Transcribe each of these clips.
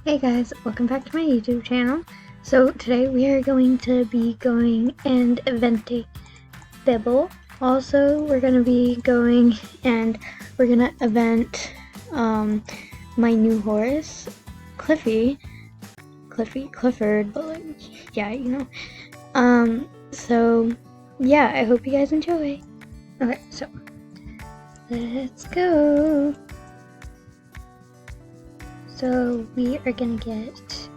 Hey guys, welcome back to my YouTube channel. So today we are going to be going and eventing Bibble. Also, we're going to be going and we're going to event my new horse, Clifford, but like, yeah, you know. So yeah, I hope you guys enjoy. Okay, so let's go. So we are gonna get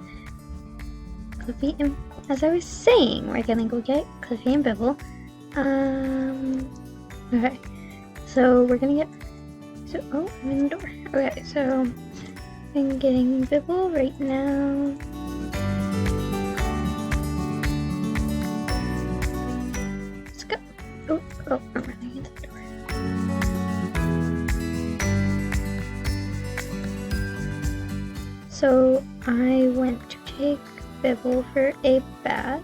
Cliffy and, as I was saying, we're gonna go get Cliffy and Bibble. Okay, so we're gonna get, oh, I'm in the door. Okay, so I'm getting Bibble right now. Let's go. Oh, I'm running into the door. So I went to take Bibble for a bath.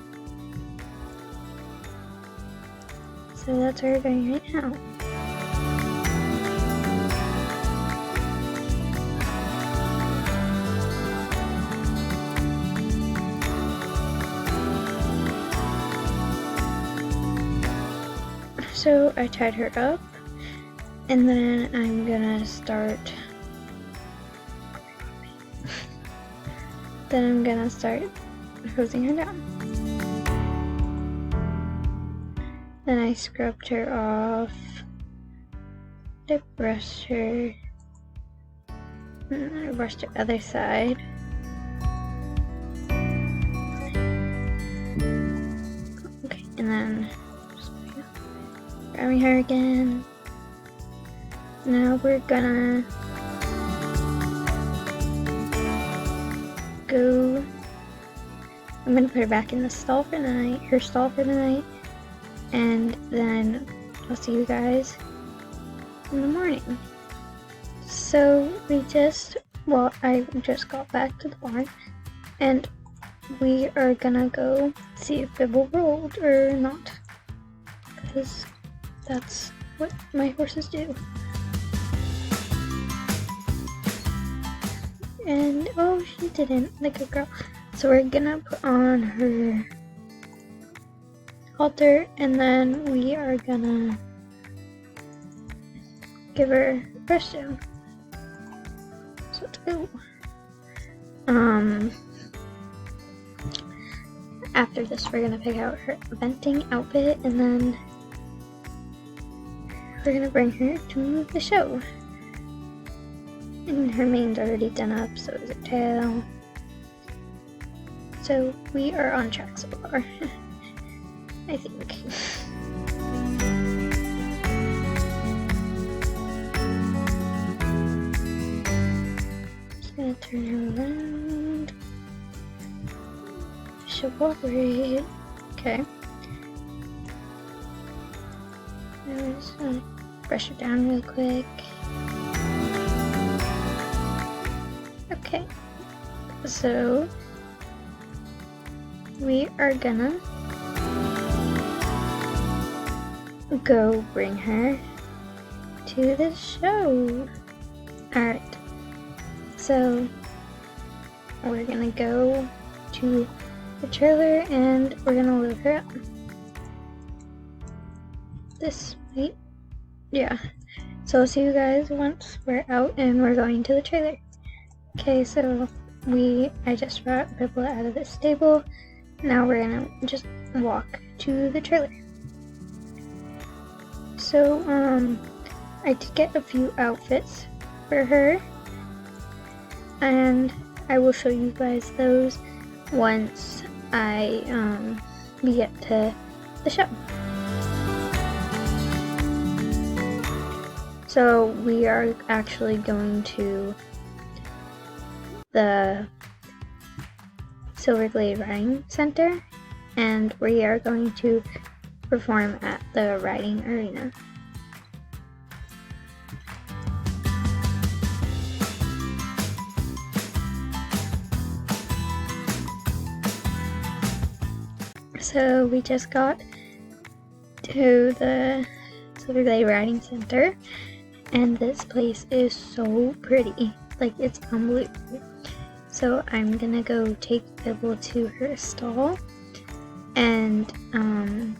So that's where we're going right now. So I tied her up, and then I'm gonna start hosing her down. Then I scrubbed her off, I brushed her, and then I brushed the other side. Okay, and then just grabbing her again. Now we're gonna go. I'm gonna put her back in the stall for the night, her stall for the night, and then I'll see you guys in the morning. So I just got back to the barn, and we are gonna go see if Bibble rolled or not, because that's what my horses do. And oh, she didn't, like a girl. So we're gonna put on her halter, and then we are gonna give her a brush down. So let's go. After this, we're gonna pick out her eventing outfit, and then we're gonna bring her to the show. And her mane's already done up, so is her tail. So we are on track so far, I think. Just gonna turn her around. She'll cooperate. Okay. Now we're just gonna brush her down real quick. Okay, so we are gonna go bring her to the show. Alright, so we're gonna go to the trailer and we're gonna load her up. This way, yeah. So I'll see you guys once we're out and we're going to the trailer. Okay, so I just brought Bibble out of the stable. Now we're gonna just walk to the trailer. So, I did get a few outfits for her, and I will show you guys those once we get to the show. So we are actually going to the Silverglade Riding Center, and we are going to perform at the riding arena. So we just got to the Silverglade Riding Center, and this place is so pretty. Like, it's unbelievable. So I'm gonna go take Bibble to her stall, and I'm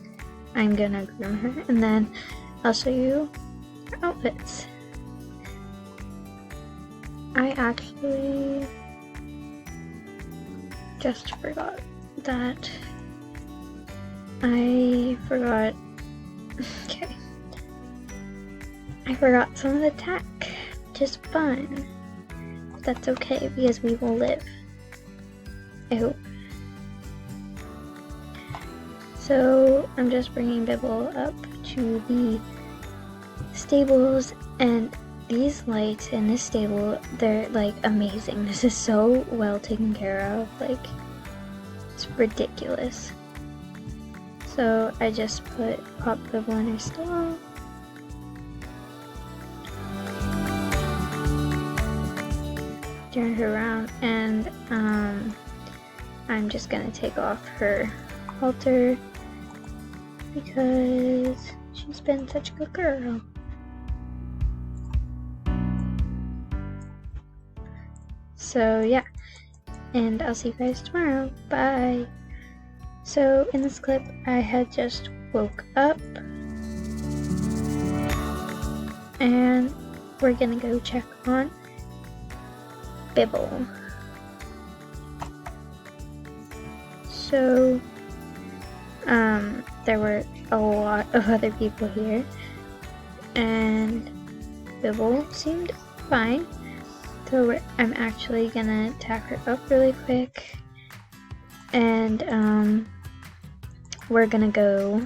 gonna groom her, and then I'll show you her outfits. I actually just forgot that I forgot some of the tack, which is fun. But that's okay because we will live, I hope. So I'm just bringing Bibble up to the stables, and these lights in this stable, they're like amazing. This is so well taken care of, like it's ridiculous. So I just popped Bibble in her stall. Turn her around, and I'm just gonna take off her halter because she's been such a good girl. So yeah, and I'll see you guys tomorrow. Bye. So in this clip, I had just woke up, and we're gonna go check on Bibble. So there were a lot of other people here, and Bibble seemed fine. So I'm actually gonna tack her up really quick, and we're gonna go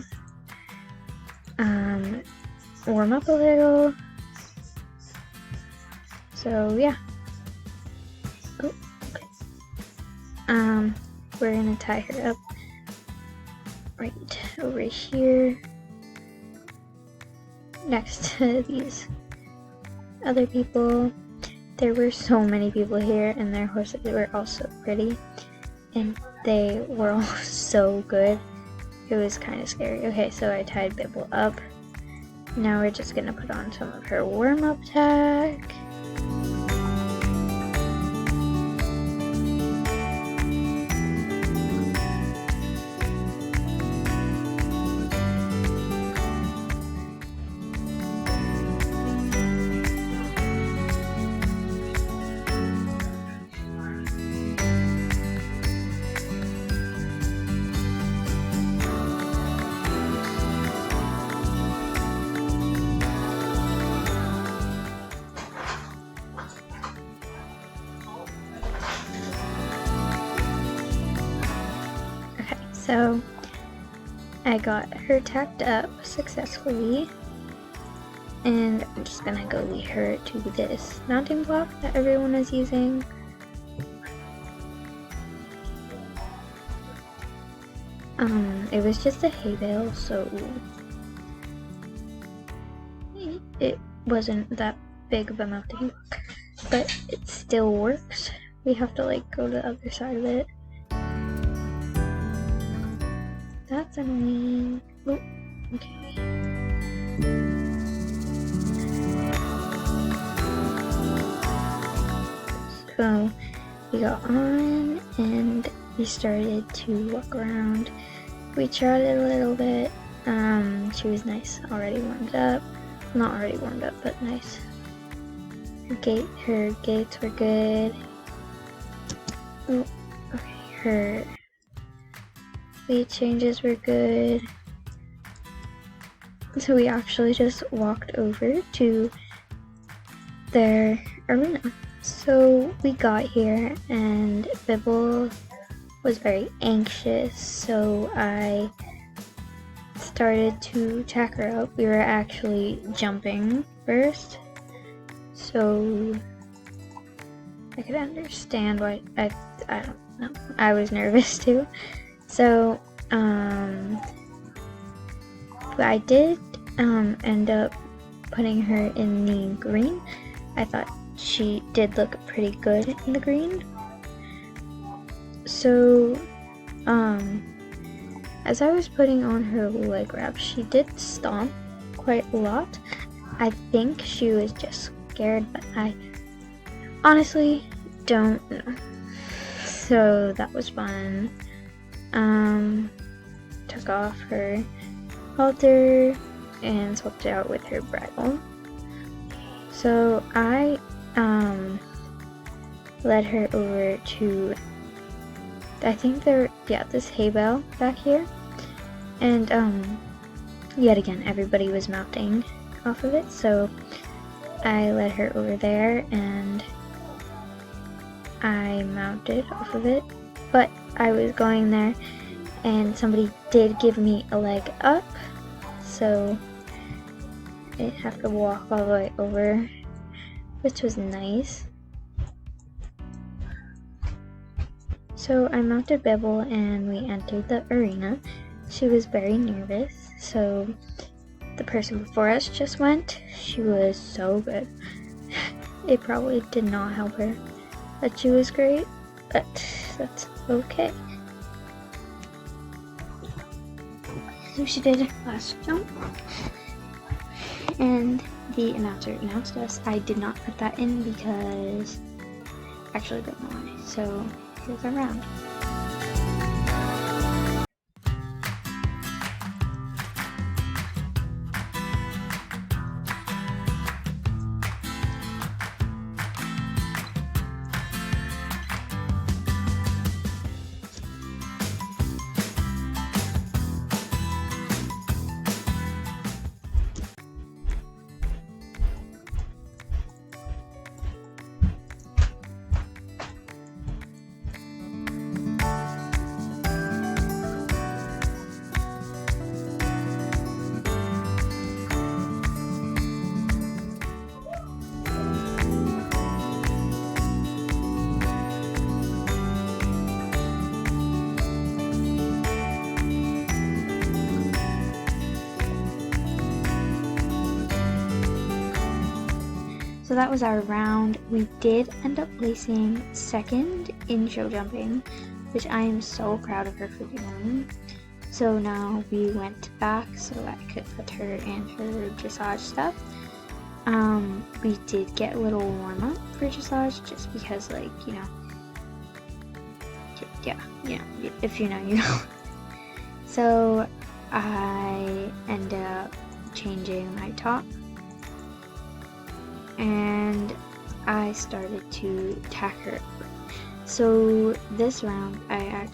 warm up a little. So yeah. Oh, okay. We're gonna tie her up right over here next to these other people. There were so many people here, and their horses were all so pretty, and they were all so good. It was kind of scary. Okay, so I tied Bibble up. Now we're just gonna put on some of her warm-up tack. So I got her tacked up successfully, and I'm just gonna go lead her to this mounting block that everyone is using. It was just a hay bale, so it wasn't that big of a mounting block, but it still works. We have to like go to the other side of it. That's annoying. Oh, okay. So we got on and we started to walk around. We trotted a little bit. She was nice, already warmed up. Not already warmed up, but nice. Her gaits were good. Oh, okay. Her weight changes were good. So we actually just walked over to their arena. So we got here and Bibble was very anxious, so I started to tack her up. We were actually jumping first, so I could understand why. I don't know. I was nervous too. So I did end up putting her in the green. I thought she did look pretty good in the green. So as I was putting on her leg wrap, she did stomp quite a lot. I think she was just scared, but I honestly don't know. So that was fun. Took off her halter and swapped it out with her bridle. So I led her over to, I think this hay bale back here, and yet again everybody was mounting off of it, so I led her over there and I mounted off of it, but I was going there and somebody did give me a leg up, so I didn't have to walk all the way over, which was nice. So I mounted Bibble and we entered the arena. She was very nervous, so the person before us just went. She was so good. It probably did not help her that she was great, but that's okay. So she did last jump, and the announcer announced us. I did not put that in because actually I don't know why. So here's our round. So that was our round. We did end up placing second in show jumping, which I am so proud of her for doing. So now we went back so I could put her in her dressage stuff. We did get a little warm up for dressage just because, like, you know, if you know, you know. So I ended up changing my top and I started to tack her. So this round I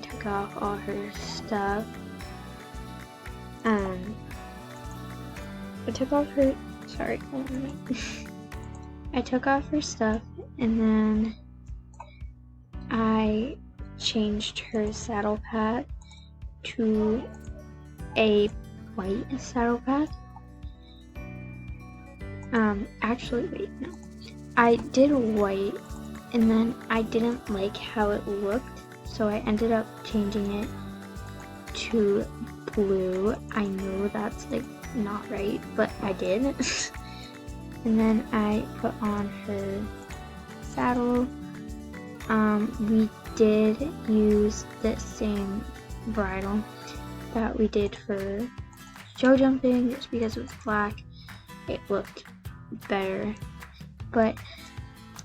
took off all her stuff. I took off her, sorry, hold on a minute. I took off her stuff and then I changed her saddle pad to a white saddle pad. Actually, wait, no. I did white, and then I didn't like how it looked, so I ended up changing it to blue. I know that's, like, not right, but I did. And then I put on her saddle. We did use the same bridle that we did for show jumping, just because it was black. It looked better, but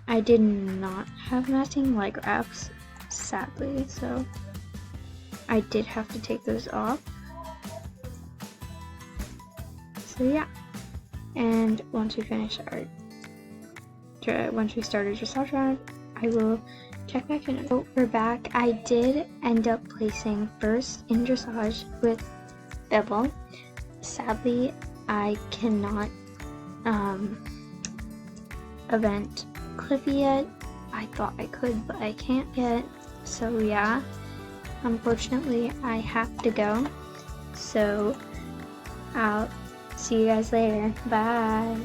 I did not have matching leg wraps, sadly, so I did have to take those off. So yeah, and once we started dressage round, I will check back in. So we're back. I did end up placing first in dressage with Bibble. Sadly, I cannot event Cliffy yet. I thought I could, but I can't yet. So yeah, unfortunately I have to go. So I'll see you guys later. Bye.